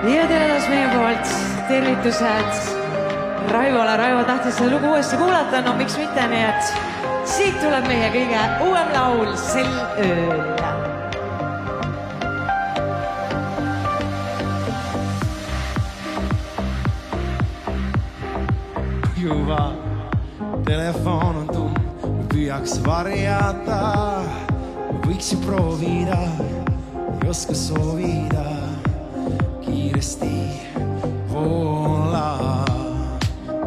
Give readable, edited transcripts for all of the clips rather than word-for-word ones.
Ja tere taas meie poolt tervitused Raivole. Raivo tahtis seda lugu uuesti kuulata, no miks mitte, nii et siit tuleb meie kõige uuem laul sel ööl. Juba telefon on tumm, me püüaks varjata, me võiks ju proovida, ei oska soovida, kiiresti voolaa.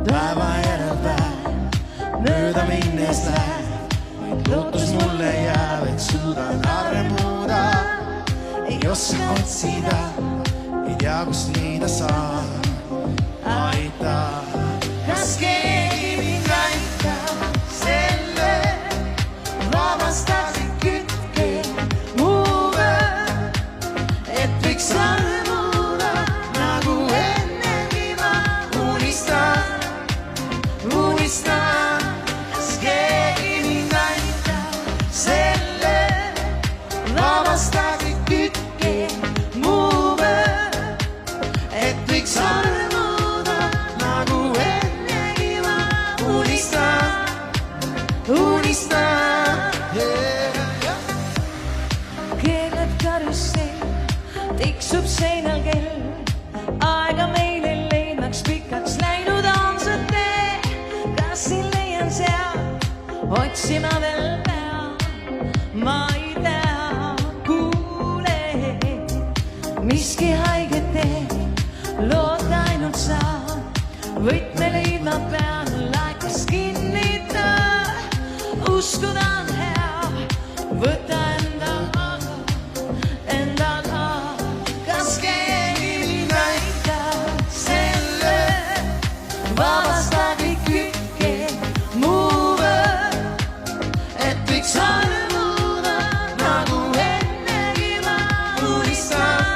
Päeva järel päev, mööda minnes läheb, vaid lootus mulle jääb, et suudan armuda. Ei oska otsida, ei tea, kus leida saab, aita. Kas keegi mind aitab selle vabastasi kütke muuga, et võiks armuda nagu ennegi ma unistan. Kas keegi mind aitab selle vabastasi kütke muuga, et võiks armuda nagu ennegi ma unistan. Keeled karussell, tiksub seinal kell, aega meil ei leidmaks, pikaks läinud on see tee. Kas siin leian seal, otsima veel pea, ma ei tea, kuule, miski haiget teeb, loota ainult saa, võtme leidma pean, laikas kinnita, uskuda on hea, võta endal. Kas keegi mind aitab selle vabastagi kütke muuga, et võiks armuda nagu ennegi ma unistan.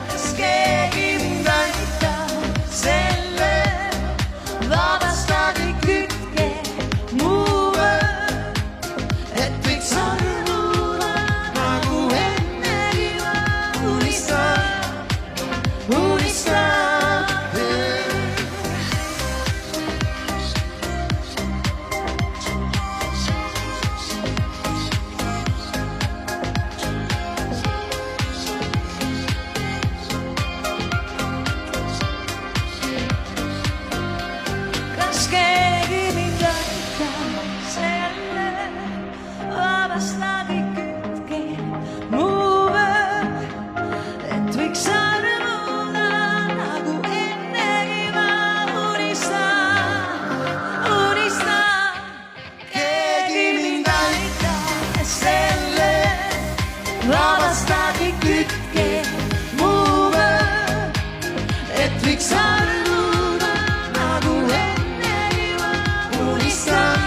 Kas keegi mind aitab selle vabastagi kütke muuga, et võiks armuda nagu ennegi ma unistan. Kas keegi mind aitab selle vabastagi kütke muuga, et võiks armuda nagu ennegi ma unistan. Keegi mind aitab selle vabastagi kütke muuga, et võiks armuda nagu ennegi ma unistan.